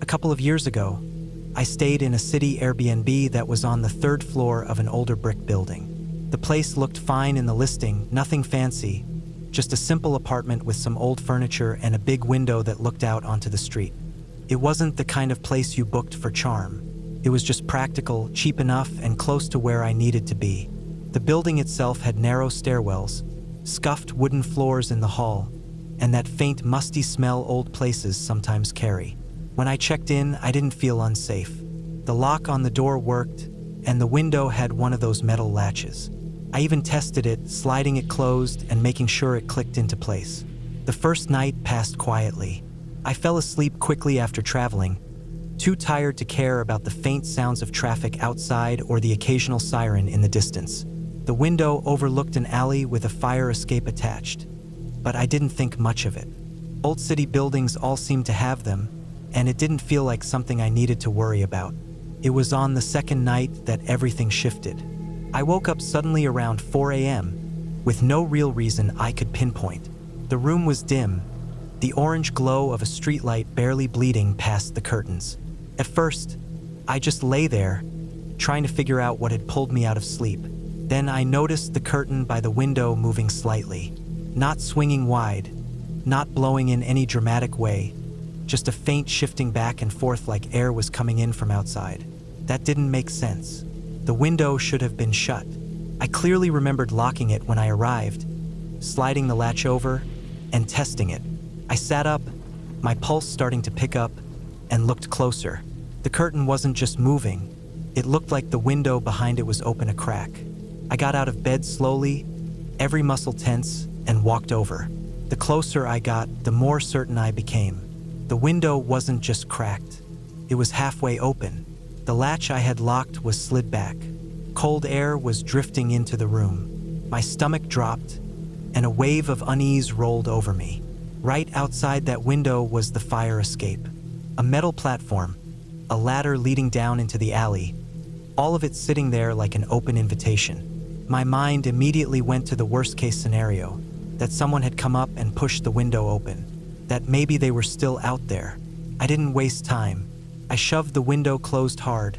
A couple of years ago, I stayed in a city Airbnb that was on the third floor of an older brick building. The place looked fine in the listing, nothing fancy, just a simple apartment with some old furniture and a big window that looked out onto the street. It wasn't the kind of place you booked for charm. It was just practical, cheap enough, and close to where I needed to be. The building itself had narrow stairwells, scuffed wooden floors in the hall, and that faint musty smell old places sometimes carry. When I checked in, I didn't feel unsafe. The lock on the door worked, and the window had one of those metal latches. I even tested it, sliding it closed and making sure it clicked into place. The first night passed quietly. I fell asleep quickly after traveling, too tired to care about the faint sounds of traffic outside or the occasional siren in the distance. The window overlooked an alley with a fire escape attached, but I didn't think much of it. Old city buildings all seemed to have them, and it didn't feel like something I needed to worry about. It was on the second night that everything shifted. I woke up suddenly around 4 a.m. with no real reason I could pinpoint. The room was dim, the orange glow of a streetlight barely bleeding past the curtains. At first, I just lay there, trying to figure out what had pulled me out of sleep. Then I noticed the curtain by the window moving slightly, not swinging wide, not blowing in any dramatic way, just a faint shifting back and forth like air was coming in from outside. That didn't make sense. The window should have been shut. I clearly remembered locking it when I arrived, sliding the latch over, and testing it. I sat up, my pulse starting to pick up, and looked closer. The curtain wasn't just moving. It looked like the window behind it was open a crack. I got out of bed slowly, every muscle tense, and walked over. The closer I got, the more certain I became. The window wasn't just cracked. It was halfway open. The latch I had locked was slid back. Cold air was drifting into the room. My stomach dropped, and a wave of unease rolled over me. Right outside that window was the fire escape. A metal platform, a ladder leading down into the alley, all of it sitting there like an open invitation. My mind immediately went to the worst-case scenario, that someone had come up and pushed the window open, that maybe they were still out there. I didn't waste time. I shoved the window closed hard,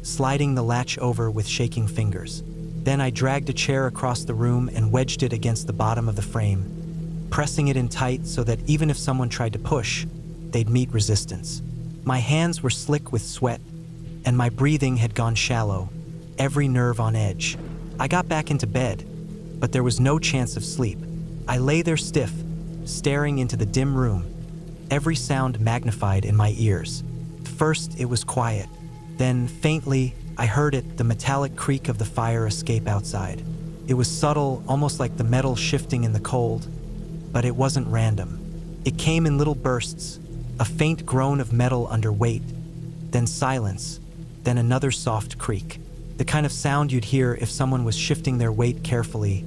sliding the latch over with shaking fingers. Then I dragged a chair across the room and wedged it against the bottom of the frame, pressing it in tight so that even if someone tried to push, they'd meet resistance. My hands were slick with sweat, and my breathing had gone shallow, every nerve on edge. I got back into bed, but there was no chance of sleep. I lay there stiff, staring into the dim room, every sound magnified in my ears. First, it was quiet. Then, faintly, I heard it, the metallic creak of the fire escape outside. It was subtle, almost like the metal shifting in the cold, but it wasn't random. It came in little bursts, a faint groan of metal under weight, then silence, then another soft creak. The kind of sound you'd hear if someone was shifting their weight carefully,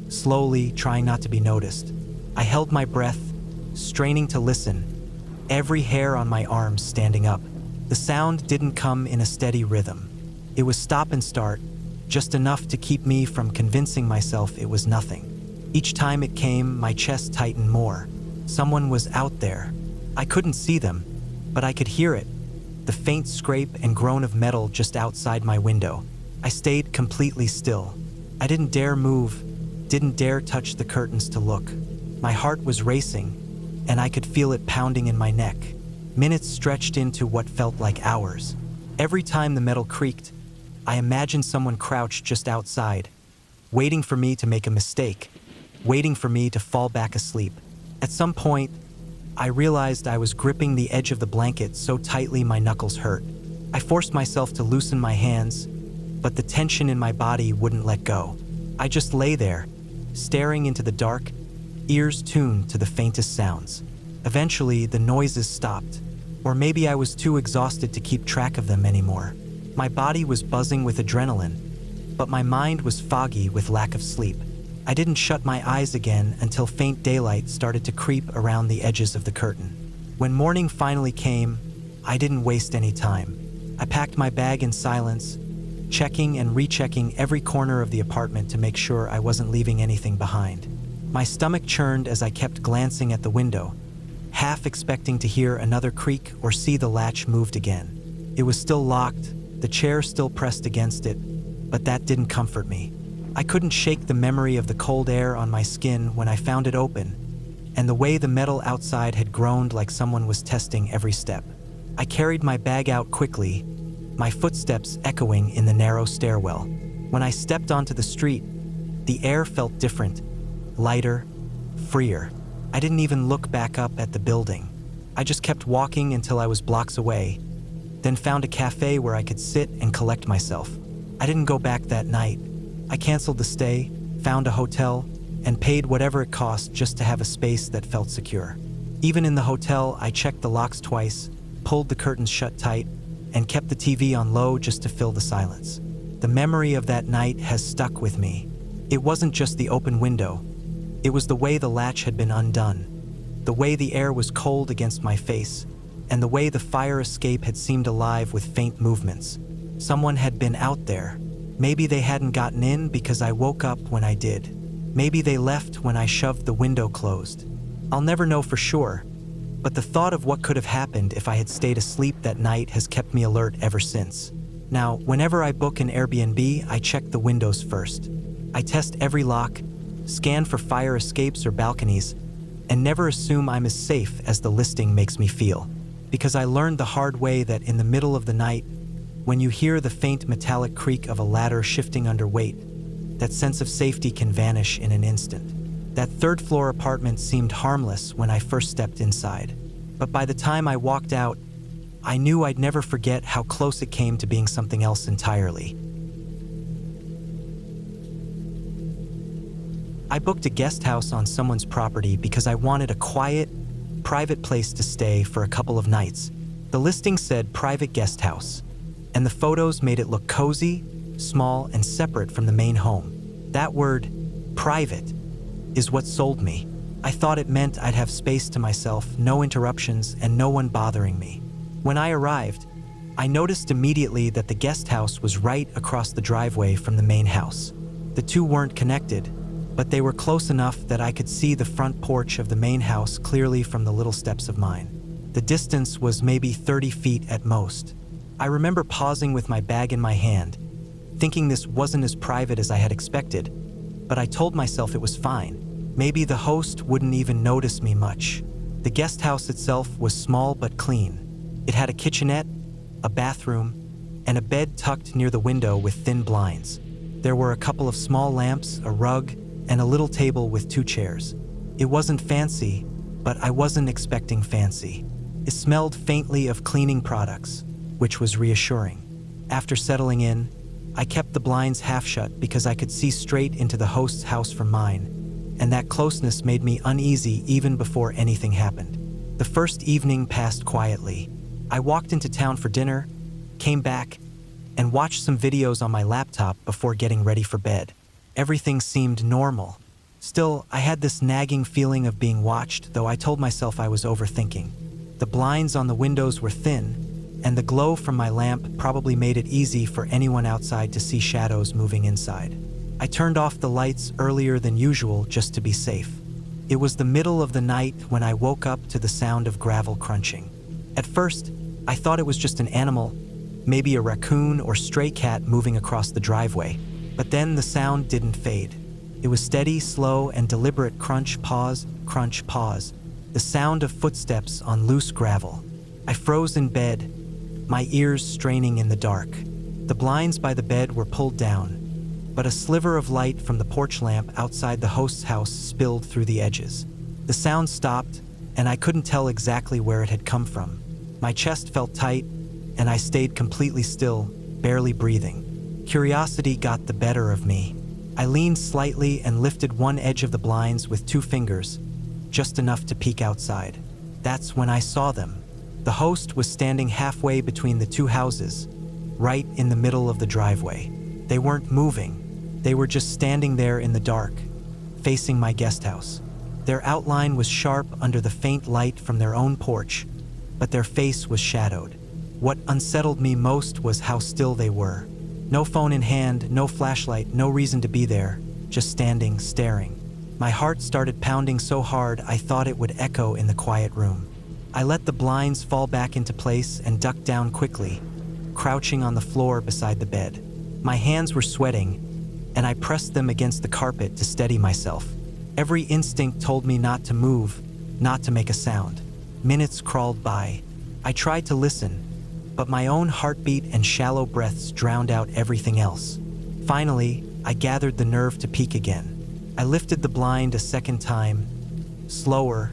slowly, trying not to be noticed. I held my breath, straining to listen, every hair on my arms standing up. The sound didn't come in a steady rhythm. It was stop and start, just enough to keep me from convincing myself it was nothing. Each time it came, my chest tightened more. Someone was out there. I couldn't see them, but I could hear it, the faint scrape and groan of metal just outside my window. I stayed completely still. I didn't dare move, didn't dare touch the curtains to look. My heart was racing, and I could feel it pounding in my neck. Minutes stretched into what felt like hours. Every time the metal creaked, I imagined someone crouched just outside, waiting for me to make a mistake, waiting for me to fall back asleep. At some point, I realized I was gripping the edge of the blanket so tightly my knuckles hurt. I forced myself to loosen my hands, but the tension in my body wouldn't let go. I just lay there, staring into the dark, ears tuned to the faintest sounds. Eventually, the noises stopped, or maybe I was too exhausted to keep track of them anymore. My body was buzzing with adrenaline, but my mind was foggy with lack of sleep. I didn't shut my eyes again until faint daylight started to creep around the edges of the curtain. When morning finally came, I didn't waste any time. I packed my bag in silence, checking and rechecking every corner of the apartment to make sure I wasn't leaving anything behind. My stomach churned as I kept glancing at the window, half expecting to hear another creak or see the latch moved again. It was still locked, the chair still pressed against it, but that didn't comfort me. I couldn't shake the memory of the cold air on my skin when I found it open, and the way the metal outside had groaned like someone was testing every step. I carried my bag out quickly, my footsteps echoing in the narrow stairwell. When I stepped onto the street, the air felt different, lighter, freer. I didn't even look back up at the building. I just kept walking until I was blocks away, then found a cafe where I could sit and collect myself. I didn't go back that night. I canceled the stay, found a hotel, and paid whatever it cost just to have a space that felt secure. Even in the hotel, I checked the locks twice, pulled the curtains shut tight, and kept the TV on low just to fill the silence. The memory of that night has stuck with me. It wasn't just the open window. It was the way the latch had been undone, the way the air was cold against my face, and the way the fire escape had seemed alive with faint movements. Someone had been out there. Maybe they hadn't gotten in because I woke up when I did. Maybe they left when I shoved the window closed. I'll never know for sure, but the thought of what could have happened if I had stayed asleep that night has kept me alert ever since. Now, whenever I book an Airbnb, I check the windows first. I test every lock, scan for fire escapes or balconies, and never assume I'm as safe as the listing makes me feel. Because I learned the hard way that in the middle of the night, when you hear the faint metallic creak of a ladder shifting under weight, that sense of safety can vanish in an instant. That third-floor apartment seemed harmless when I first stepped inside. But by the time I walked out, I knew I'd never forget how close it came to being something else entirely. I booked a guest house on someone's property because I wanted a quiet, private place to stay for a couple of nights. The listing said private guest house, and the photos made it look cozy, small, and separate from the main home. That word, private, is what sold me. I thought it meant I'd have space to myself, no interruptions, and no one bothering me. When I arrived, I noticed immediately that the guest house was right across the driveway from the main house. The two weren't connected, but they were close enough that I could see the front porch of the main house clearly from the little steps of mine. The distance was maybe 30 feet at most. I remember pausing with my bag in my hand, thinking this wasn't as private as I had expected, but I told myself it was fine. Maybe the host wouldn't even notice me much. The guest house itself was small but clean. It had a kitchenette, a bathroom, and a bed tucked near the window with thin blinds. There were a couple of small lamps, a rug, and a little table with 2 chairs. It wasn't fancy, but I wasn't expecting fancy. It smelled faintly of cleaning products, which was reassuring. After settling in, I kept the blinds half shut because I could see straight into the host's house from mine, and that closeness made me uneasy even before anything happened. The first evening passed quietly. I walked into town for dinner, came back, and watched some videos on my laptop before getting ready for bed. Everything seemed normal. Still, I had this nagging feeling of being watched, though I told myself I was overthinking. The blinds on the windows were thin, and the glow from my lamp probably made it easy for anyone outside to see shadows moving inside. I turned off the lights earlier than usual just to be safe. It was the middle of the night when I woke up to the sound of gravel crunching. At first, I thought it was just an animal, maybe a raccoon or stray cat moving across the driveway. But then the sound didn't fade. It was steady, slow, and deliberate crunch, pause, the sound of footsteps on loose gravel. I froze in bed, my ears straining in the dark. The blinds by the bed were pulled down, but a sliver of light from the porch lamp outside the host's house spilled through the edges. The sound stopped, and I couldn't tell exactly where it had come from. My chest felt tight, and I stayed completely still, barely breathing. Curiosity got the better of me. I leaned slightly and lifted one edge of the blinds with 2 fingers, just enough to peek outside. That's when I saw them. The host was standing halfway between the 2 houses, right in the middle of the driveway. They weren't moving. They were just standing there in the dark, facing my guest house. Their outline was sharp under the faint light from their own porch, but their face was shadowed. What unsettled me most was how still they were. No phone in hand, no flashlight, no reason to be there, just standing, staring. My heart started pounding so hard I thought it would echo in the quiet room. I let the blinds fall back into place and ducked down quickly, crouching on the floor beside the bed. My hands were sweating, and I pressed them against the carpet to steady myself. Every instinct told me not to move, not to make a sound. Minutes crawled by. I tried to listen, but my own heartbeat and shallow breaths drowned out everything else. Finally, I gathered the nerve to peek again. I lifted the blind a second time, slower,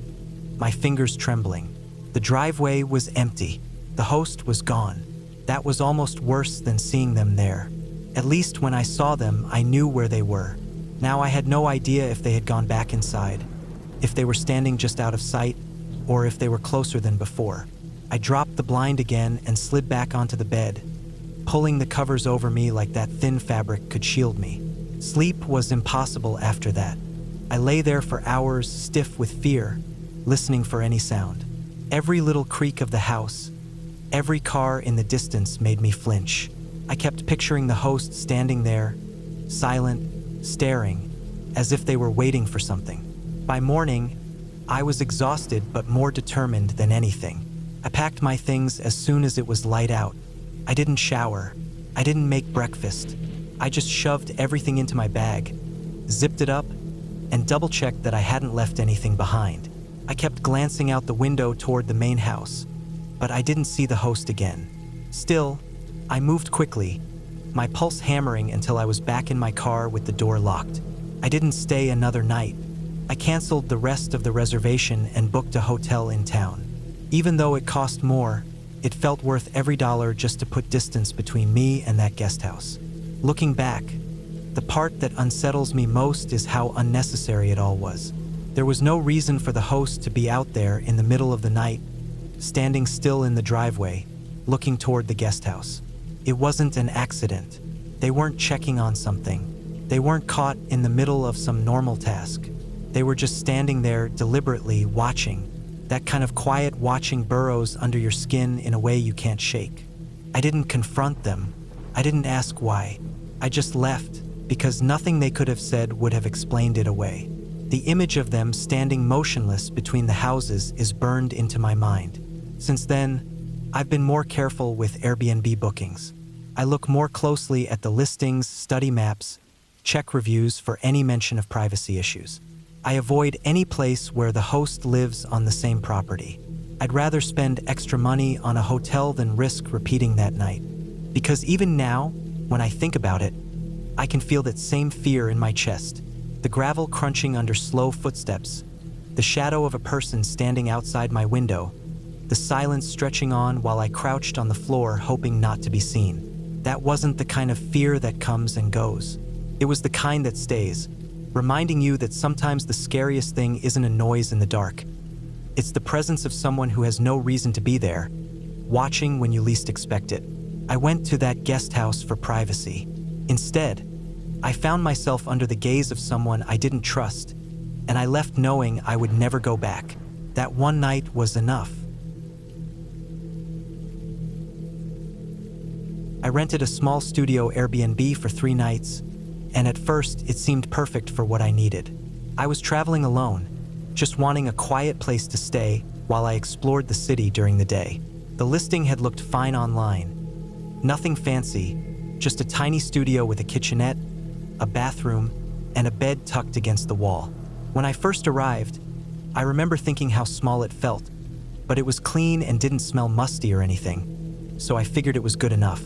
my fingers trembling. The driveway was empty. The host was gone. That was almost worse than seeing them there. At least when I saw them, I knew where they were. Now I had no idea if they had gone back inside, if they were standing just out of sight, or if they were closer than before. I dropped the blind again and slid back onto the bed, pulling the covers over me like that thin fabric could shield me. Sleep was impossible after that. I lay there for hours, stiff with fear, listening for any sound. Every little creak of the house, every car in the distance made me flinch. I kept picturing the host standing there, silent, staring, as if they were waiting for something. By morning, I was exhausted but more determined than anything. I packed my things as soon as it was light out. I didn't shower. I didn't make breakfast. I just shoved everything into my bag, zipped it up, and double-checked that I hadn't left anything behind. I kept glancing out the window toward the main house, but I didn't see the host again. Still, I moved quickly, my pulse hammering until I was back in my car with the door locked. I didn't stay another night. I canceled the rest of the reservation and booked a hotel in town. Even though it cost more, it felt worth every dollar just to put distance between me and that guest house. Looking back, the part that unsettles me most is how unnecessary it all was. There was no reason for the host to be out there in the middle of the night, standing still in the driveway, looking toward the guest house. It wasn't an accident. They weren't checking on something. They weren't caught in the middle of some normal task. They were just standing there deliberately watching. That kind of quiet watching burrows under your skin in a way you can't shake. I didn't confront them. I didn't ask why. I just left, because nothing they could have said would have explained it away. The image of them standing motionless between the houses is burned into my mind. Since then, I've been more careful with Airbnb bookings. I look more closely at the listings, study maps, check reviews for any mention of privacy issues. I avoid any place where the host lives on the same property. I'd rather spend extra money on a hotel than risk repeating that night. Because even now, when I think about it, I can feel that same fear in my chest. The gravel crunching under slow footsteps, the shadow of a person standing outside my window, the silence stretching on while I crouched on the floor hoping not to be seen. That wasn't the kind of fear that comes and goes. It was the kind that stays, reminding you that sometimes the scariest thing isn't a noise in the dark. It's the presence of someone who has no reason to be there, watching when you least expect it. I went to that guest house for privacy. Instead, I found myself under the gaze of someone I didn't trust, and I left knowing I would never go back. That one night was enough. I rented a small studio Airbnb for 3 nights, and at first it seemed perfect for what I needed. I was traveling alone, just wanting a quiet place to stay while I explored the city during the day. The listing had looked fine online. Nothing fancy, just a tiny studio with a kitchenette, a bathroom, and a bed tucked against the wall. When I first arrived, I remember thinking how small it felt, but it was clean and didn't smell musty or anything, so I figured it was good enough.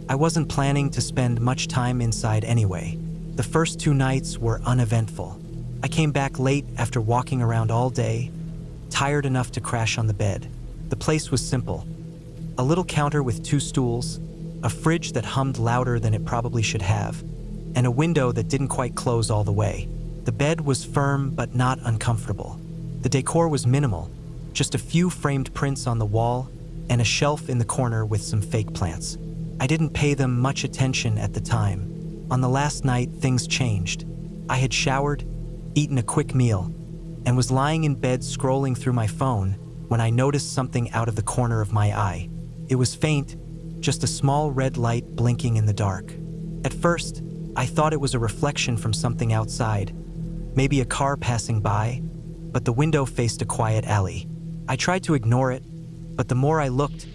I wasn't planning to spend much time inside anyway. The first 2 nights were uneventful. I came back late after walking around all day, tired enough to crash on the bed. The place was simple. A little counter with 2 stools, a fridge that hummed louder than it probably should have, and a window that didn't quite close all the way. The bed was firm but not uncomfortable. The decor was minimal, just a few framed prints on the wall and a shelf in the corner with some fake plants. I didn't pay them much attention at the time. On the last night, things changed. I had showered, eaten a quick meal, and was lying in bed scrolling through my phone when I noticed something out of the corner of my eye. It was faint, just a small red light blinking in the dark. At first, I thought it was a reflection from something outside, maybe a car passing by, but the window faced a quiet alley. I tried to ignore it, but the more I looked,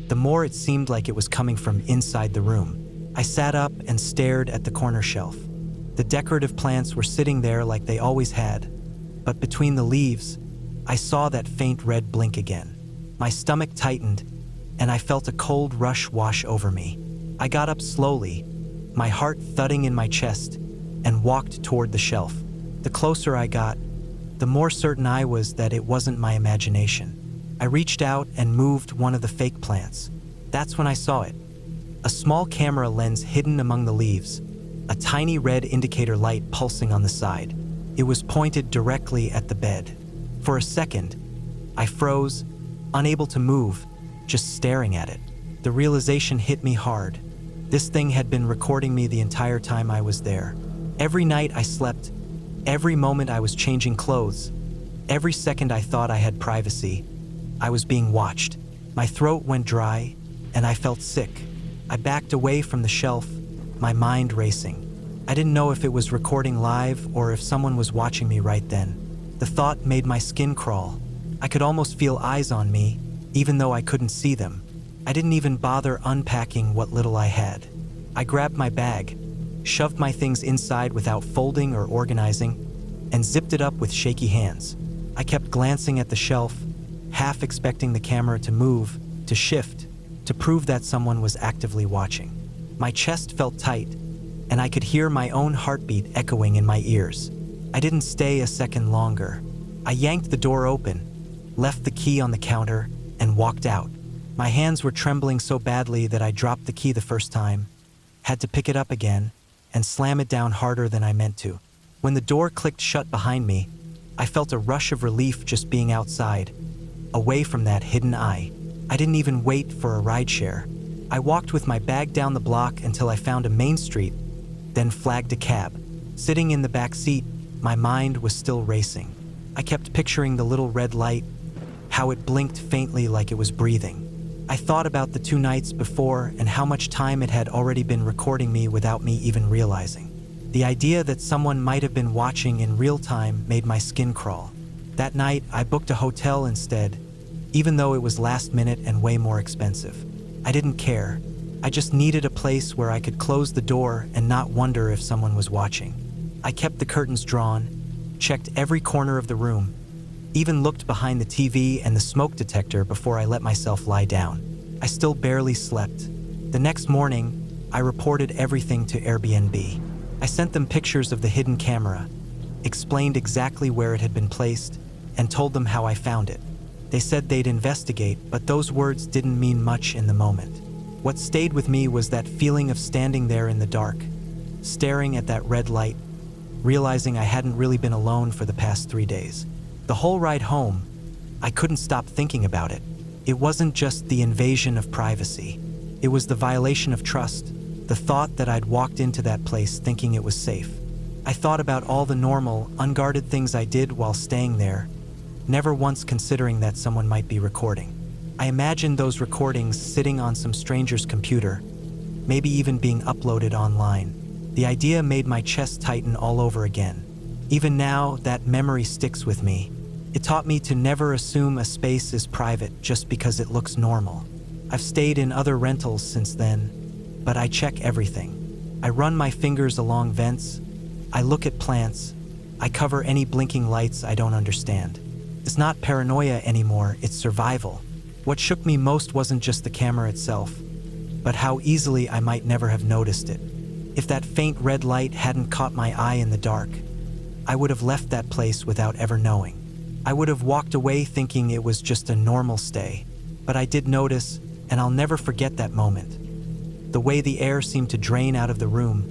the more it seemed like it was coming from inside the room. I sat up and stared at the corner shelf. The decorative plants were sitting there like they always had, but between the leaves, I saw that faint red blink again. My stomach tightened, and I felt a cold rush wash over me. I got up slowly, my heart thudding in my chest, and walked toward the shelf. The closer I got, the more certain I was that it wasn't my imagination. I reached out and moved one of the fake plants. That's when I saw it. A small camera lens hidden among the leaves, a tiny red indicator light pulsing on the side. It was pointed directly at the bed. For a second, I froze, unable to move, just staring at it. The realization hit me hard. This thing had been recording me the entire time I was there. Every night I slept, every moment I was changing clothes, every second I thought I had privacy, I was being watched. My throat went dry, and I felt sick. I backed away from the shelf, my mind racing. I didn't know if it was recording live or if someone was watching me right then. The thought made my skin crawl. I could almost feel eyes on me, even though I couldn't see them. I didn't even bother unpacking what little I had. I grabbed my bag, shoved my things inside without folding or organizing, and zipped it up with shaky hands. I kept glancing at the shelf, half expecting the camera to move, to shift, to prove that someone was actively watching. My chest felt tight, and I could hear my own heartbeat echoing in my ears. I didn't stay a second longer. I yanked the door open, left the key on the counter, and walked out. My hands were trembling so badly that I dropped the key the first time, had to pick it up again, and slam it down harder than I meant to. When the door clicked shut behind me, I felt a rush of relief just being outside, away from that hidden eye. I didn't even wait for a rideshare. I walked with my bag down the block until I found a main street, then flagged a cab. Sitting in the back seat, my mind was still racing. I kept picturing the little red light, how it blinked faintly like it was breathing. I thought about the 2 nights before and how much time it had already been recording me without me even realizing. The idea that someone might have been watching in real time made my skin crawl. That night, I booked a hotel instead, even though it was last minute and way more expensive. I didn't care. I just needed a place where I could close the door and not wonder if someone was watching. I kept the curtains drawn, checked every corner of the room, even looked behind the TV and the smoke detector before I let myself lie down. I still barely slept. The next morning, I reported everything to Airbnb. I sent them pictures of the hidden camera, explained exactly where it had been placed, and told them how I found it. They said they'd investigate, but those words didn't mean much in the moment. What stayed with me was that feeling of standing there in the dark, staring at that red light, realizing I hadn't really been alone for the past 3 days. The whole ride home, I couldn't stop thinking about it. It wasn't just the invasion of privacy. It was the violation of trust, the thought that I'd walked into that place thinking it was safe. I thought about all the normal, unguarded things I did while staying there, never once considering that someone might be recording. I imagined those recordings sitting on some stranger's computer, maybe even being uploaded online. The idea made my chest tighten all over again. Even now, that memory sticks with me. It taught me to never assume a space is private just because it looks normal. I've stayed in other rentals since then, but I check everything. I run my fingers along vents, I look at plants, I cover any blinking lights I don't understand. It's not paranoia anymore, it's survival. What shook me most wasn't just the camera itself, but how easily I might never have noticed it. If that faint red light hadn't caught my eye in the dark, I would have left that place without ever knowing. I would have walked away thinking it was just a normal stay, but I did notice, and I'll never forget that moment. The way the air seemed to drain out of the room,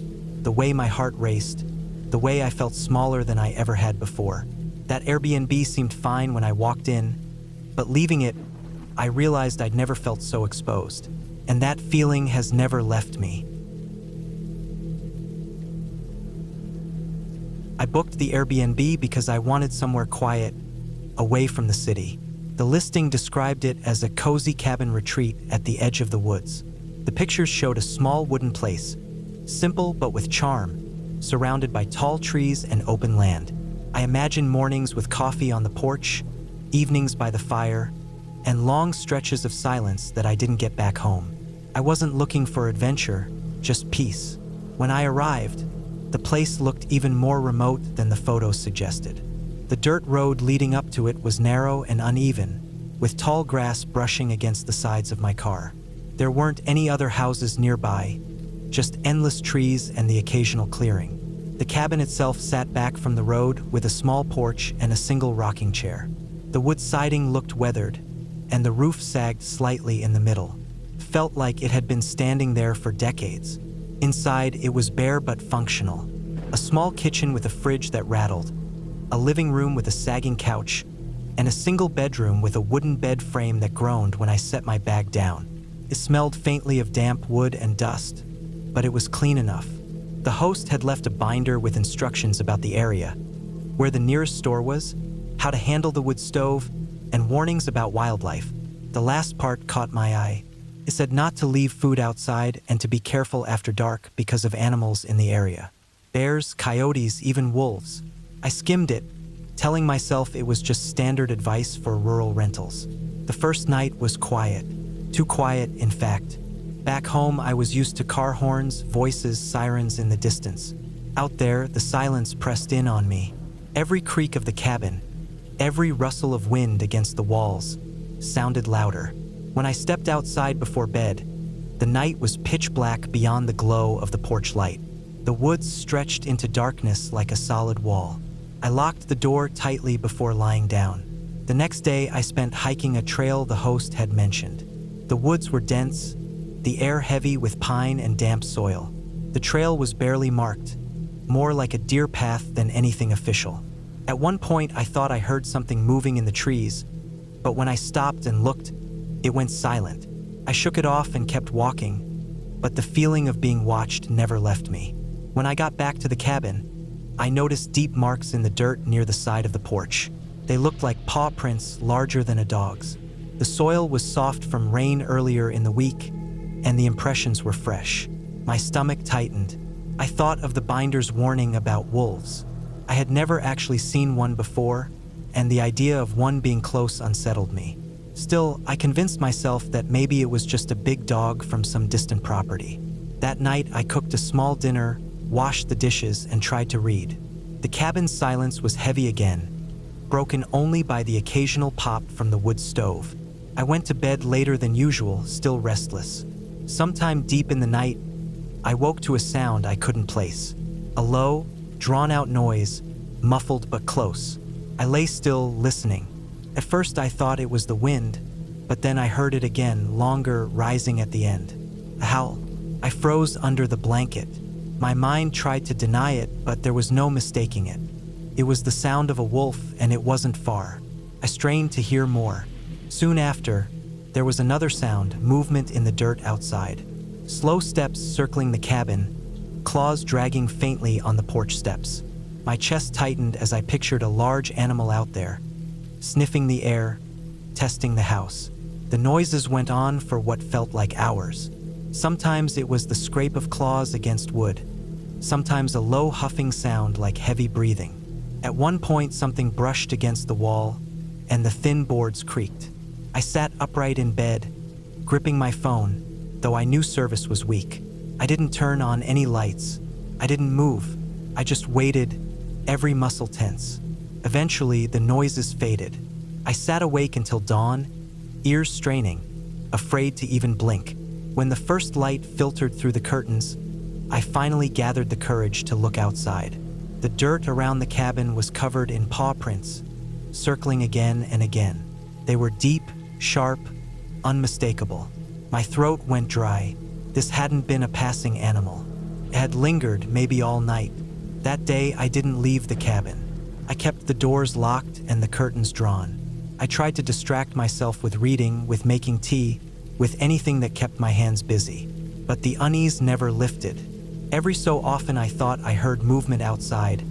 the way my heart raced, the way I felt smaller than I ever had before. That Airbnb seemed fine when I walked in, but leaving it, I realized I'd never felt so exposed, and that feeling has never left me. I booked the Airbnb because I wanted somewhere quiet, away from the city. The listing described it as a cozy cabin retreat at the edge of the woods. The pictures showed a small wooden place, simple but with charm, surrounded by tall trees and open land. I imagined mornings with coffee on the porch, evenings by the fire, and long stretches of silence that I didn't get back home. I wasn't looking for adventure, just peace. When I arrived, the place looked even more remote than the photos suggested. The dirt road leading up to it was narrow and uneven, with tall grass brushing against the sides of my car. There weren't any other houses nearby, just endless trees and the occasional clearing. The cabin itself sat back from the road with a small porch and a single rocking chair. The wood siding looked weathered, and the roof sagged slightly in the middle. Felt like it had been standing there for decades. Inside, it was bare but functional. A small kitchen with a fridge that rattled, a living room with a sagging couch, and a single bedroom with a wooden bed frame that groaned when I set my bag down. It smelled faintly of damp wood and dust, but it was clean enough. The host had left a binder with instructions about the area, where the nearest store was, how to handle the wood stove, and warnings about wildlife. The last part caught my eye. It said not to leave food outside and to be careful after dark because of animals in the area. Bears, coyotes, even wolves. I skimmed it, telling myself it was just standard advice for rural rentals. The first night was quiet. Too quiet, in fact. Back home, I was used to car horns, voices, sirens in the distance. Out there, the silence pressed in on me. Every creak of the cabin, every rustle of wind against the walls, sounded louder. When I stepped outside before bed, the night was pitch black beyond the glow of the porch light. The woods stretched into darkness like a solid wall. I locked the door tightly before lying down. The next day, I spent hiking a trail the host had mentioned. The woods were dense, the air heavy with pine and damp soil. The trail was barely marked, more like a deer path than anything official. At one point, I thought I heard something moving in the trees, but when I stopped and looked, it went silent. I shook it off and kept walking, but the feeling of being watched never left me. When I got back to the cabin, I noticed deep marks in the dirt near the side of the porch. They looked like paw prints larger than a dog's. The soil was soft from rain earlier in the week, and the impressions were fresh. My stomach tightened. I thought of the binder's warning about wolves. I had never actually seen one before, and the idea of one being close unsettled me. Still, I convinced myself that maybe it was just a big dog from some distant property. That night, I cooked a small dinner, washed the dishes, and tried to read. The cabin's silence was heavy again, broken only by the occasional pop from the wood stove. I went to bed later than usual, still restless. Sometime deep in the night, I woke to a sound I couldn't place. A low, drawn-out noise, muffled but close. I lay still, listening. At first I thought it was the wind, but then I heard it again, longer, rising at the end. A howl. I froze under the blanket. My mind tried to deny it, but there was no mistaking it. It was the sound of a wolf, and it wasn't far. I strained to hear more. Soon after, there was another sound, movement in the dirt outside. Slow steps circling the cabin, claws dragging faintly on the porch steps. My chest tightened as I pictured a large animal out there, sniffing the air, testing the house. The noises went on for what felt like hours. Sometimes it was the scrape of claws against wood, sometimes a low huffing sound like heavy breathing. At one point, something brushed against the wall, and the thin boards creaked. I sat upright in bed, gripping my phone, though I knew service was weak. I didn't turn on any lights. I didn't move. I just waited, every muscle tense. Eventually, the noises faded. I sat awake until dawn, ears straining, afraid to even blink. When the first light filtered through the curtains, I finally gathered the courage to look outside. The dirt around the cabin was covered in paw prints, circling again and again. They were deep, sharp, unmistakable. My throat went dry. This hadn't been a passing animal. It had lingered, maybe all night. That day, I didn't leave the cabin. I kept the doors locked and the curtains drawn. I tried to distract myself with reading, with making tea, with anything that kept my hands busy. But the unease never lifted. Every so often I thought I heard movement outside,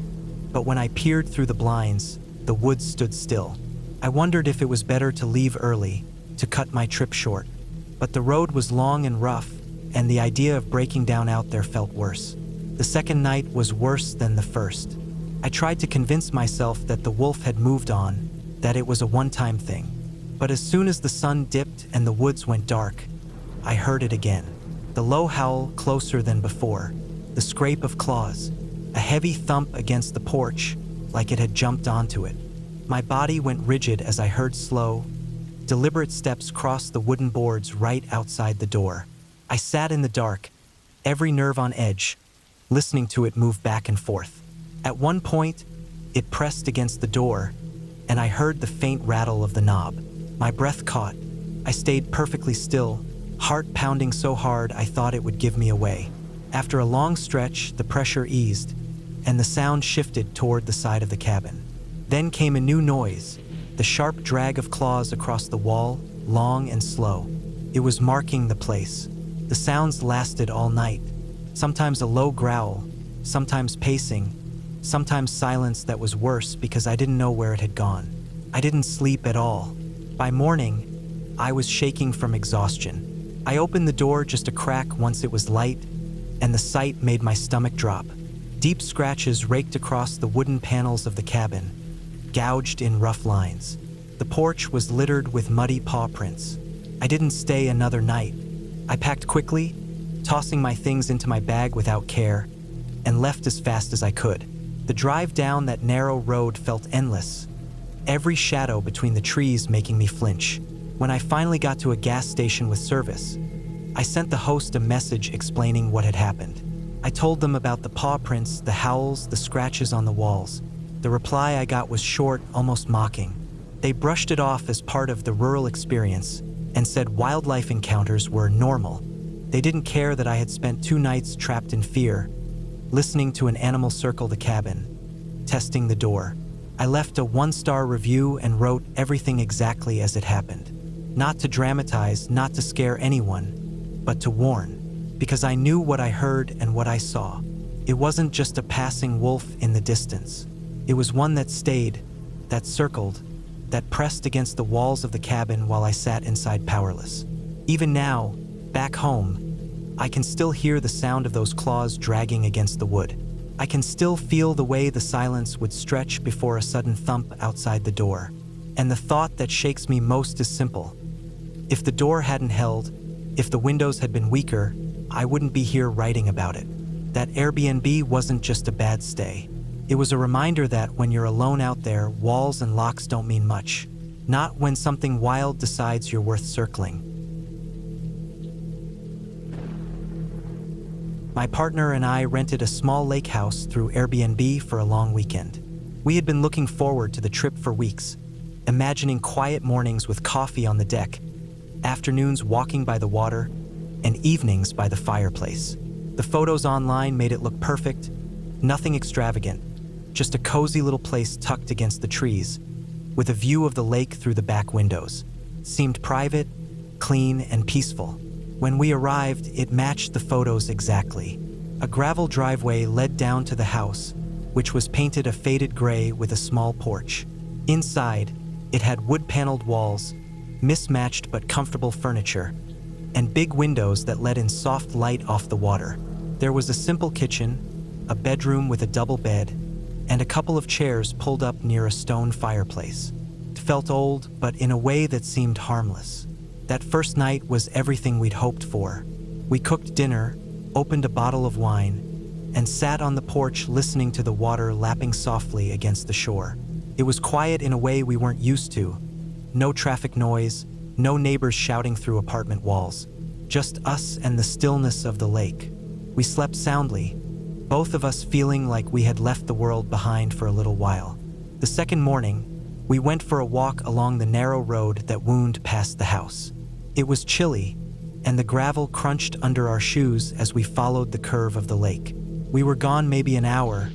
but when I peered through the blinds, the woods stood still. I wondered if it was better to leave early, to cut my trip short. But the road was long and rough, and the idea of breaking down out there felt worse. The second night was worse than the first. I tried to convince myself that the wolf had moved on, that it was a one-time thing. But as soon as the sun dipped and the woods went dark, I heard it again. The low howl closer than before, the scrape of claws, a heavy thump against the porch like it had jumped onto it. My body went rigid as I heard slow, deliberate steps cross the wooden boards right outside the door. I sat in the dark, every nerve on edge, listening to it move back and forth. At one point, it pressed against the door, and I heard the faint rattle of the knob. My breath caught. I stayed perfectly still, heart pounding so hard I thought it would give me away. After a long stretch, the pressure eased, and the sound shifted toward the side of the cabin. Then came a new noise, the sharp drag of claws across the wall, long and slow. It was marking the place. The sounds lasted all night, sometimes a low growl, sometimes pacing, sometimes silence that was worse because I didn't know where it had gone. I didn't sleep at all. By morning, I was shaking from exhaustion. I opened the door just a crack once it was light, and the sight made my stomach drop. Deep scratches raked across the wooden panels of the cabin, gouged in rough lines. The porch was littered with muddy paw prints. I didn't stay another night. I packed quickly, tossing my things into my bag without care, and left as fast as I could. The drive down that narrow road felt endless, every shadow between the trees making me flinch. When I finally got to a gas station with service, I sent the host a message explaining what had happened. I told them about the paw prints, the howls, the scratches on the walls. The reply I got was short, almost mocking. They brushed it off as part of the rural experience and said wildlife encounters were normal. They didn't care that I had spent 2 nights trapped in fear, listening to an animal circle the cabin, testing the door. I left a 1-star review and wrote everything exactly as it happened. Not to dramatize, not to scare anyone, but to warn, because I knew what I heard and what I saw. It wasn't just a passing wolf in the distance. It was one that stayed, that circled, that pressed against the walls of the cabin while I sat inside powerless. Even now, back home, I can still hear the sound of those claws dragging against the wood. I can still feel the way the silence would stretch before a sudden thump outside the door. And the thought that shakes me most is simple. If the door hadn't held, if the windows had been weaker, I wouldn't be here writing about it. That Airbnb wasn't just a bad stay. It was a reminder that when you're alone out there, walls and locks don't mean much. Not when something wild decides you're worth circling. My partner and I rented a small lake house through Airbnb for a long weekend. We had been looking forward to the trip for weeks, imagining quiet mornings with coffee on the deck, afternoons walking by the water, and evenings by the fireplace. The photos online made it look perfect, nothing extravagant, just a cozy little place tucked against the trees, with a view of the lake through the back windows. It seemed private, clean, and peaceful. When we arrived, it matched the photos exactly. A gravel driveway led down to the house, which was painted a faded gray with a small porch. Inside, it had wood-paneled walls, mismatched but comfortable furniture, and big windows that let in soft light off the water. There was a simple kitchen, a bedroom with a double bed, and a couple of chairs pulled up near a stone fireplace. It felt old, but in a way that seemed harmless. That first night was everything we'd hoped for. We cooked dinner, opened a bottle of wine, and sat on the porch listening to the water lapping softly against the shore. It was quiet in a way we weren't used to. No traffic noise, no neighbors shouting through apartment walls. Just us and the stillness of the lake. We slept soundly, both of us feeling like we had left the world behind for a little while. The second morning, we went for a walk along the narrow road that wound past the house. It was chilly, and the gravel crunched under our shoes as we followed the curve of the lake. We were gone maybe an hour,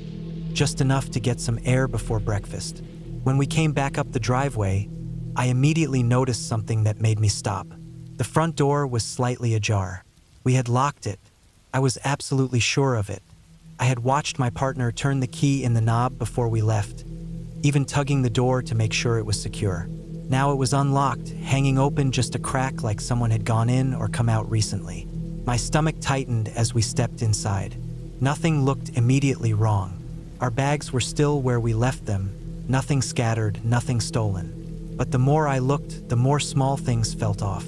just enough to get some air before breakfast. When we came back up the driveway, I immediately noticed something that made me stop. The front door was slightly ajar. We had locked it. I was absolutely sure of it. I had watched my partner turn the key in the knob before we left, even tugging the door to make sure it was secure. Now it was unlocked, hanging open just a crack like someone had gone in or come out recently. My stomach tightened as we stepped inside. Nothing looked immediately wrong. Our bags were still where we left them, nothing scattered, nothing stolen. But the more I looked, the more small things felt off.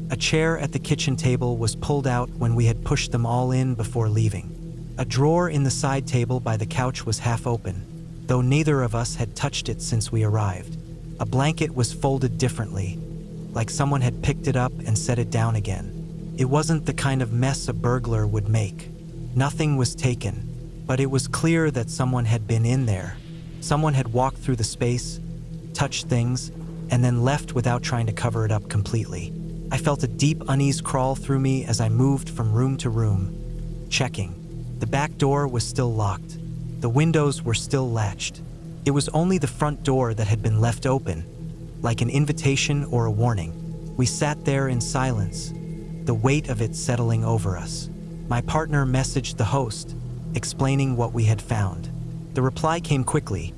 A chair at the kitchen table was pulled out when we had pushed them all in before leaving. A drawer in the side table by the couch was half open, though neither of us had touched it since we arrived. A blanket was folded differently, like someone had picked it up and set it down again. It wasn't the kind of mess a burglar would make. Nothing was taken, but it was clear that someone had been in there. Someone had walked through the space, touched things, and then left without trying to cover it up completely. I felt a deep unease crawl through me as I moved from room to room, checking. The back door was still locked. The windows were still latched. It was only the front door that had been left open, like an invitation or a warning. We sat there in silence, the weight of it settling over us. My partner messaged the host, explaining what we had found. The reply came quickly.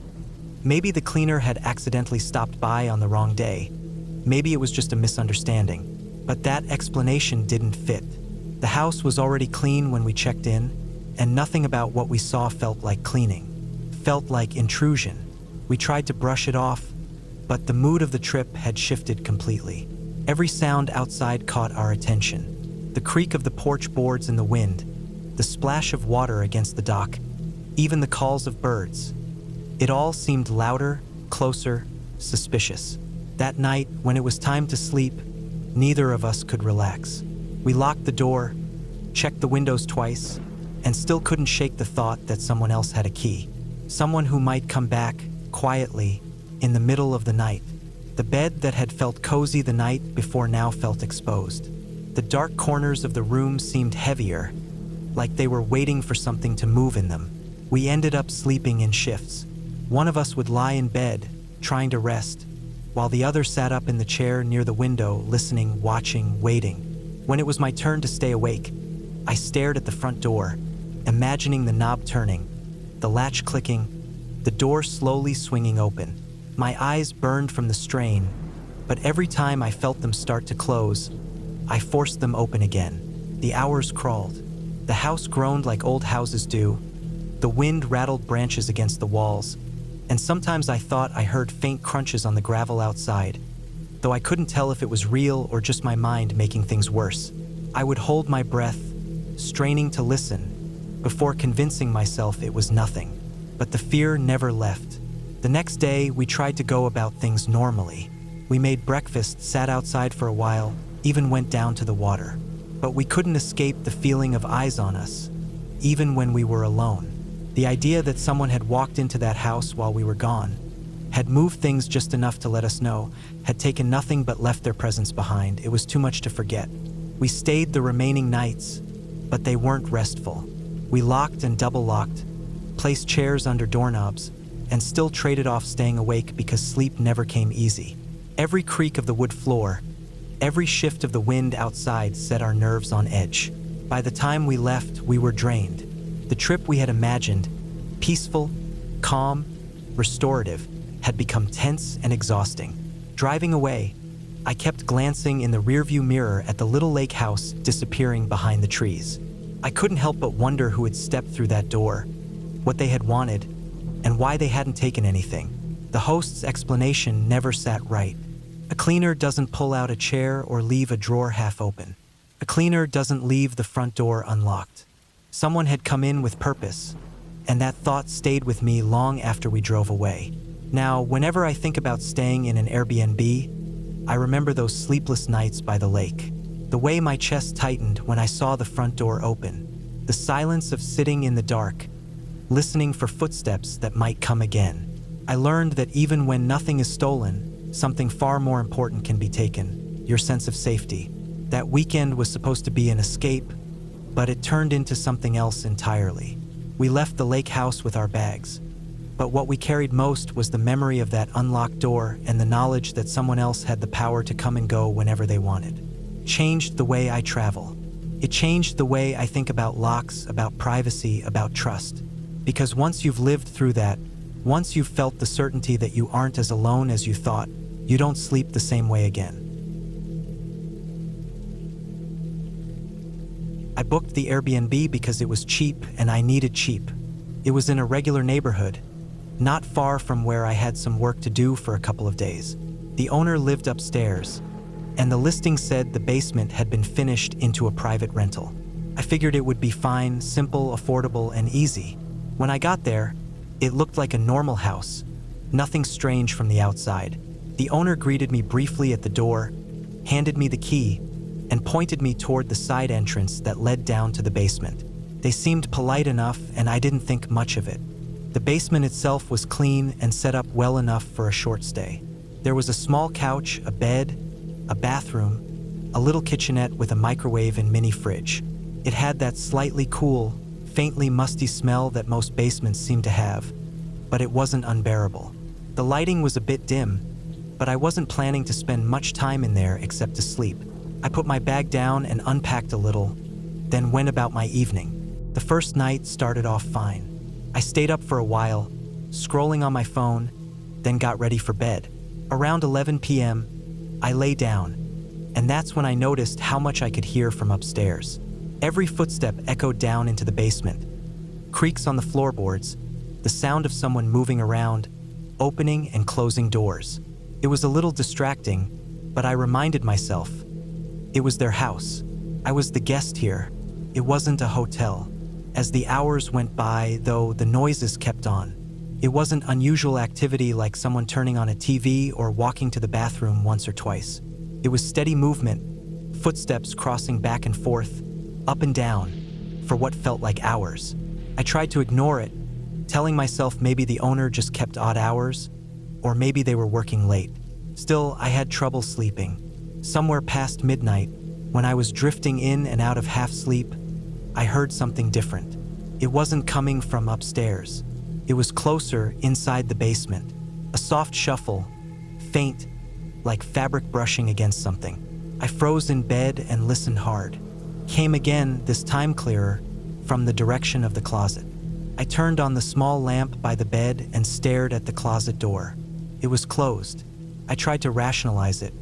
Maybe the cleaner had accidentally stopped by on the wrong day. Maybe it was just a misunderstanding. But that explanation didn't fit. The house was already clean when we checked in, and nothing about what we saw felt like cleaning. Felt like intrusion. We tried to brush it off, but the mood of the trip had shifted completely. Every sound outside caught our attention. The creak of the porch boards in the wind, the splash of water against the dock, even the calls of birds. It all seemed louder, closer, suspicious. That night, when it was time to sleep, neither of us could relax. We locked the door, checked the windows twice, and still couldn't shake the thought that someone else had a key. Someone who might come back, quietly, in the middle of the night. The bed that had felt cozy the night before now felt exposed. The dark corners of the room seemed heavier, like they were waiting for something to move in them. We ended up sleeping in shifts. One of us would lie in bed, trying to rest, while the other sat up in the chair near the window, listening, watching, waiting. When it was my turn to stay awake, I stared at the front door, imagining the knob turning, the latch clicking, the door slowly swinging open. My eyes burned from the strain, but every time I felt them start to close, I forced them open again. The hours crawled. The house groaned like old houses do. The wind rattled branches against the walls, and sometimes I thought I heard faint crunches on the gravel outside, though I couldn't tell if it was real or just my mind making things worse. I would hold my breath, straining to listen, before convincing myself it was nothing. But the fear never left. The next day, we tried to go about things normally. We made breakfast, sat outside for a while, even went down to the water. But we couldn't escape the feeling of eyes on us, even when we were alone. The idea that someone had walked into that house while we were gone, had moved things just enough to let us know, had taken nothing but left their presence behind. It was too much to forget. We stayed the remaining nights, but they weren't restful. We locked and double-locked, placed chairs under doorknobs, and still traded off staying awake because sleep never came easy. Every creak of the wood floor, every shift of the wind outside set our nerves on edge. By the time we left, we were drained. The trip we had imagined, peaceful, calm, restorative, had become tense and exhausting. Driving away, I kept glancing in the rearview mirror at the little lake house disappearing behind the trees. I couldn't help but wonder who had stepped through that door, what they had wanted, and why they hadn't taken anything. The host's explanation never sat right. A cleaner doesn't pull out a chair or leave a drawer half open. A cleaner doesn't leave the front door unlocked. Someone had come in with purpose, and that thought stayed with me long after we drove away. Now, whenever I think about staying in an Airbnb, I remember those sleepless nights by the lake. The way my chest tightened when I saw the front door open. The silence of sitting in the dark, listening for footsteps that might come again. I learned that even when nothing is stolen, something far more important can be taken: your sense of safety. That weekend was supposed to be an escape, but it turned into something else entirely. We left the lake house with our bags, but what we carried most was the memory of that unlocked door and the knowledge that someone else had the power to come and go whenever they wanted. Changed the way I travel. It changed the way I think about locks, about privacy, about trust. Because once you've lived through that, once you've felt the certainty that you aren't as alone as you thought, you don't sleep the same way again. I booked the Airbnb because it was cheap and I needed cheap. It was in a regular neighborhood, not far from where I had some work to do for a couple of days. The owner lived upstairs, and the listing said the basement had been finished into a private rental. I figured it would be fine, simple, affordable, and easy. When I got there, it looked like a normal house, nothing strange from the outside. The owner greeted me briefly at the door, handed me the key, and pointed me toward the side entrance that led down to the basement. They seemed polite enough, and I didn't think much of it. The basement itself was clean and set up well enough for a short stay. There was a small couch, a bed, a bathroom, a little kitchenette with a microwave and mini fridge. It had that slightly cool, faintly musty smell that most basements seem to have, but it wasn't unbearable. The lighting was a bit dim, but I wasn't planning to spend much time in there except to sleep. I put my bag down and unpacked a little, then went about my evening. The first night started off fine. I stayed up for a while, scrolling on my phone, then got ready for bed. Around 11 p.m., I lay down, and that's when I noticed how much I could hear from upstairs. Every footstep echoed down into the basement. Creaks on the floorboards, the sound of someone moving around, opening and closing doors. It was a little distracting, but I reminded myself, it was their house. I was the guest here. It wasn't a hotel. As the hours went by, though, the noises kept on. It wasn't unusual activity like someone turning on a TV or walking to the bathroom once or twice. It was steady movement, footsteps crossing back and forth, up and down, for what felt like hours. I tried to ignore it, telling myself maybe the owner just kept odd hours, or maybe they were working late. Still, I had trouble sleeping. Somewhere past midnight, when I was drifting in and out of half sleep, I heard something different. It wasn't coming from upstairs. It was closer, inside the basement. A soft shuffle, faint, like fabric brushing against something. I froze in bed and listened hard. Came again, this time clearer, from the direction of the closet. I turned on the small lamp by the bed and stared at the closet door. It was closed. I tried to rationalize it.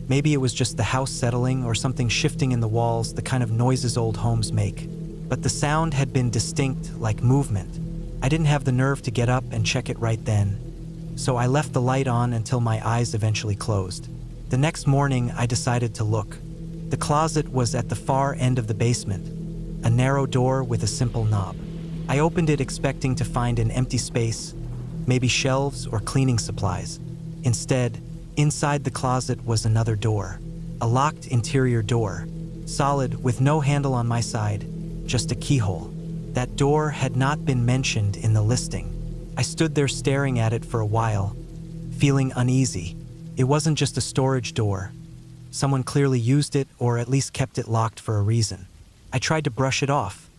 Maybe it was just the house settling or something shifting in the walls, the kind of noises old homes make. But the sound had been distinct, like movement. I didn't have the nerve to get up and check it right then, so I left the light on until my eyes eventually closed. The next morning, I decided to look. The closet was at the far end of the basement, a narrow door with a simple knob. I opened it expecting to find an empty space, maybe shelves or cleaning supplies. Instead, inside the closet was another door, a locked interior door, solid with no handle on my side, just a keyhole. That door had not been mentioned in the listing. I stood there staring at it for a while, feeling uneasy. It wasn't just a storage door. Someone clearly used it or at least kept it locked for a reason. I tried to brush it off,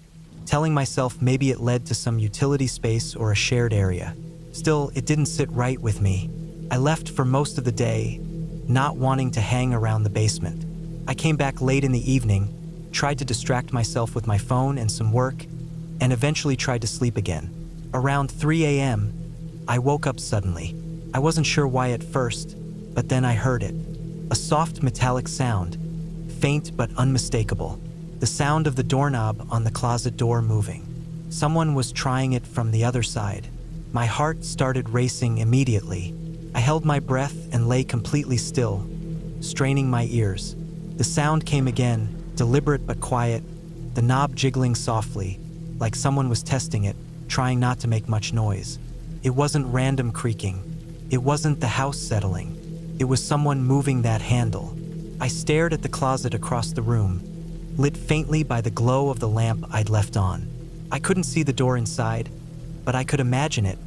telling myself maybe it led to some utility space or a shared area. Still, it didn't sit right with me. I left for most of the day, not wanting to hang around the basement. I came back late in the evening, tried to distract myself with my phone and some work, and eventually tried to sleep again. Around 3 a.m., I woke up suddenly. I wasn't sure why at first, but then I heard it. A soft metallic sound, faint but unmistakable. The sound of the doorknob on the closet door moving. Someone was trying it from the other side. My heart started racing immediately. I held my breath and lay completely still, straining my ears. The sound came again, deliberate but quiet, the knob jiggling softly, like someone was testing it, trying not to make much noise. It wasn't random creaking. It wasn't the house settling. It was someone moving that handle. I stared at the closet across the room, lit faintly by the glow of the lamp I'd left on. I couldn't see the door inside, but I could imagine it,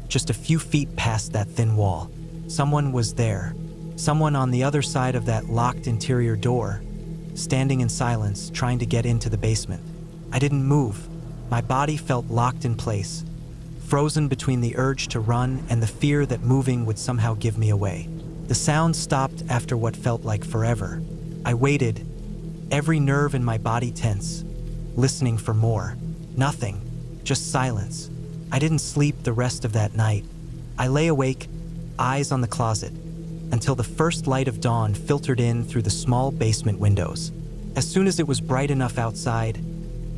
just a few feet past that thin wall. Someone was there. Someone on the other side of that locked interior door, standing in silence, trying to get into the basement. I didn't move. My body felt locked in place, frozen between the urge to run and the fear that moving would somehow give me away. The sound stopped after what felt like forever. I waited, every nerve in my body tense, listening for more. Nothing, just silence. I didn't sleep the rest of that night. I lay awake, eyes on the closet, until the first light of dawn filtered in through the small basement windows. As soon as it was bright enough outside,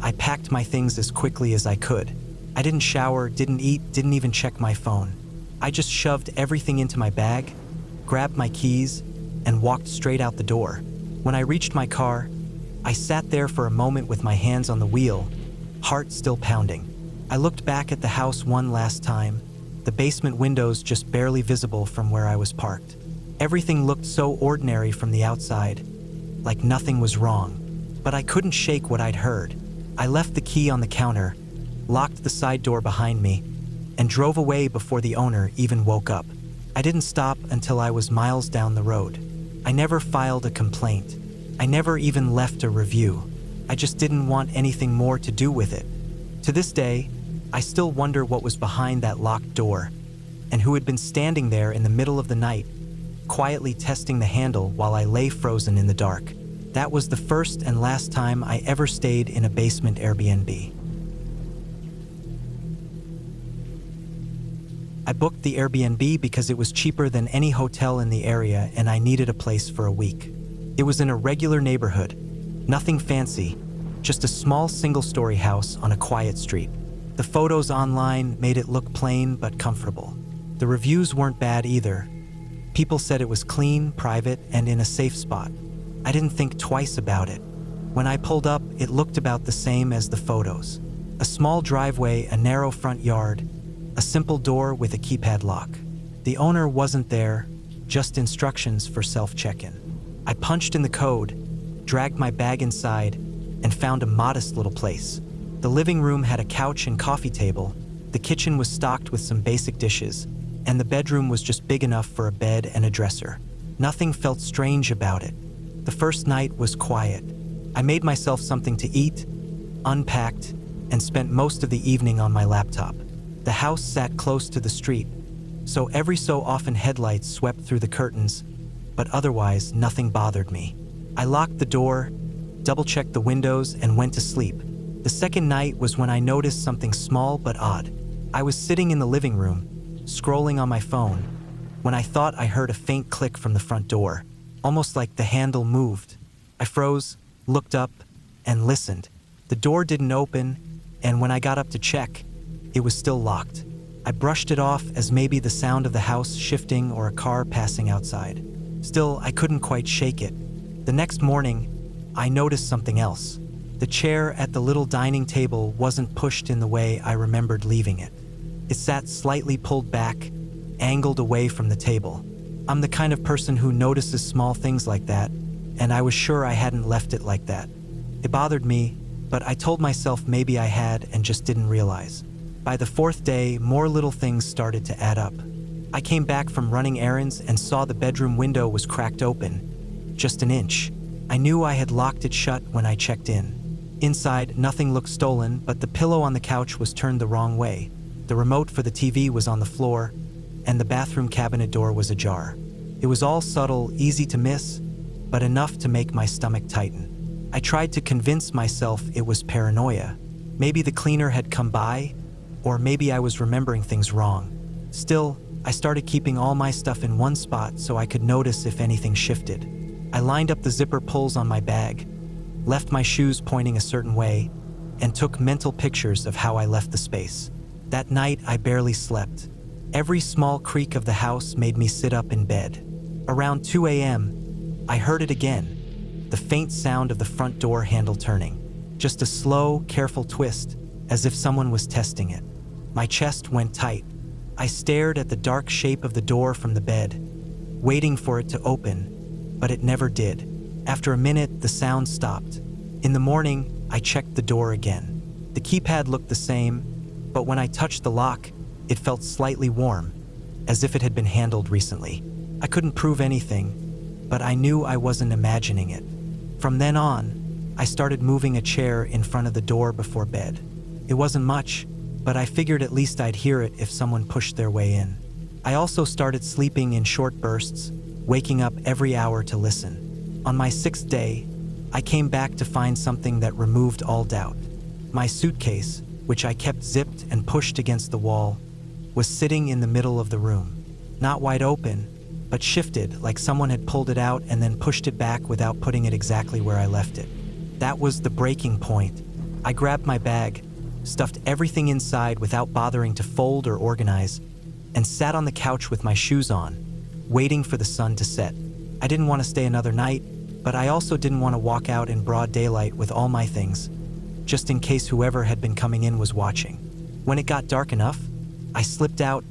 I packed my things as quickly as I could. I didn't shower, didn't eat, didn't even check my phone. I just shoved everything into my bag, grabbed my keys, and walked straight out the door. When I reached my car, I sat there for a moment with my hands on the wheel, heart still pounding. I looked back at the house one last time, the basement windows just barely visible from where I was parked. Everything looked so ordinary from the outside, like nothing was wrong. But I couldn't shake what I'd heard. I left the key on the counter, locked the side door behind me, and drove away before the owner even woke up. I didn't stop until I was miles down the road. I never filed a complaint. I never even left a review. I just didn't want anything more to do with it. To this day, I still wonder what was behind that locked door, and who had been standing there in the middle of the night, quietly testing the handle while I lay frozen in the dark. That was the first and last time I ever stayed in a basement Airbnb. I booked the Airbnb because it was cheaper than any hotel in the area and I needed a place for a week. It was in a regular neighborhood, nothing fancy, just a small single-story house on a quiet street. The photos online made it look plain but comfortable. The reviews weren't bad either. People said it was clean, private, and in a safe spot. I didn't think twice about it. When I pulled up, it looked about the same as the photos. A small driveway, a narrow front yard, a simple door with a keypad lock. The owner wasn't there, just instructions for self-check-in. I punched in the code, dragged my bag inside, and found a modest little place. The living room had a couch and coffee table, the kitchen was stocked with some basic dishes, and the bedroom was just big enough for a bed and a dresser. Nothing felt strange about it. The first night was quiet. I made myself something to eat, unpacked, and spent most of the evening on my laptop. The house sat close to the street, so every so often headlights swept through the curtains, but otherwise nothing bothered me. I locked the door, double-checked the windows, and went to sleep. The second night was when I noticed something small but odd. I was sitting in the living room, scrolling on my phone, when I thought I heard a faint click from the front door, almost like the handle moved. I froze, looked up, and listened. The door didn't open, and when I got up to check, it was still locked. I brushed it off as maybe the sound of the house shifting or a car passing outside. Still, I couldn't quite shake it. The next morning, I noticed something else. The chair at the little dining table wasn't pushed in the way I remembered leaving it. It sat slightly pulled back, angled away from the table. I'm the kind of person who notices small things like that, and I was sure I hadn't left it like that. It bothered me, but I told myself maybe I had and just didn't realize. By the fourth day, more little things started to add up. I came back from running errands and saw the bedroom window was cracked open, just an inch. I knew I had locked it shut when I checked in. Inside, nothing looked stolen, but the pillow on the couch was turned the wrong way. The remote for the TV was on the floor, and the bathroom cabinet door was ajar. It was all subtle, easy to miss, but enough to make my stomach tighten. I tried to convince myself it was paranoia. Maybe the cleaner had come by, or maybe I was remembering things wrong. Still, I started keeping all my stuff in one spot so I could notice if anything shifted. I lined up the zipper pulls on my bag, left my shoes pointing a certain way, and took mental pictures of how I left the space. That night, I barely slept. Every small creak of the house made me sit up in bed. Around 2 a.m., I heard it again, the faint sound of the front door handle turning. Just a slow, careful twist, as if someone was testing it. My chest went tight. I stared at the dark shape of the door from the bed, waiting for it to open, but it never did. After a minute, the sound stopped. In the morning, I checked the door again. The keypad looked the same, but when I touched the lock, it felt slightly warm, as if it had been handled recently. I couldn't prove anything, but I knew I wasn't imagining it. From then on, I started moving a chair in front of the door before bed. It wasn't much, but I figured at least I'd hear it if someone pushed their way in. I also started sleeping in short bursts, waking up every hour to listen. On my 6th day, I came back to find something that removed all doubt. My suitcase, which I kept zipped and pushed against the wall, was sitting in the middle of the room. Not wide open, but shifted like someone had pulled it out and then pushed it back without putting it exactly where I left it. That was the breaking point. I grabbed my bag, stuffed everything inside without bothering to fold or organize, and sat on the couch with my shoes on, waiting for the sun to set. I didn't want to stay another night, but I also didn't want to walk out in broad daylight with all my things, just in case whoever had been coming in was watching. When it got dark enough, I slipped out,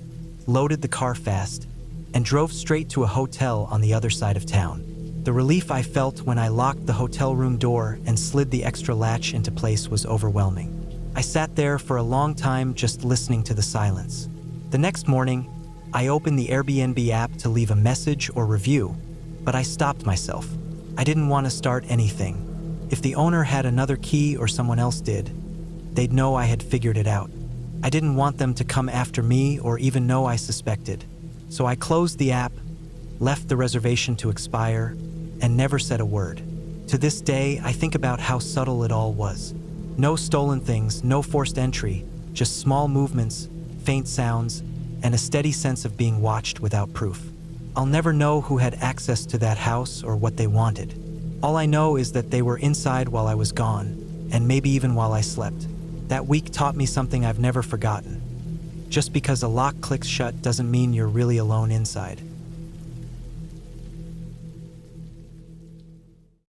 loaded the car fast, and drove straight to a hotel on the other side of town. The relief I felt when I locked the hotel room door and slid the extra latch into place was overwhelming. I sat there for a long time just listening to the silence. The next morning, I opened the Airbnb app to leave a message or review, but I stopped myself. I didn't want to start anything. If the owner had another key or someone else did, they'd know I had figured it out. I didn't want them to come after me or even know I suspected. So I closed the app, left the reservation to expire, and never said a word. To this day, I think about how subtle it all was. No stolen things, no forced entry, just small movements, faint sounds, and a steady sense of being watched without proof. I'll never know who had access to that house or what they wanted. All I know is that they were inside while I was gone, and maybe even while I slept. That week taught me something I've never forgotten. Just because a lock clicks shut doesn't mean you're really alone inside.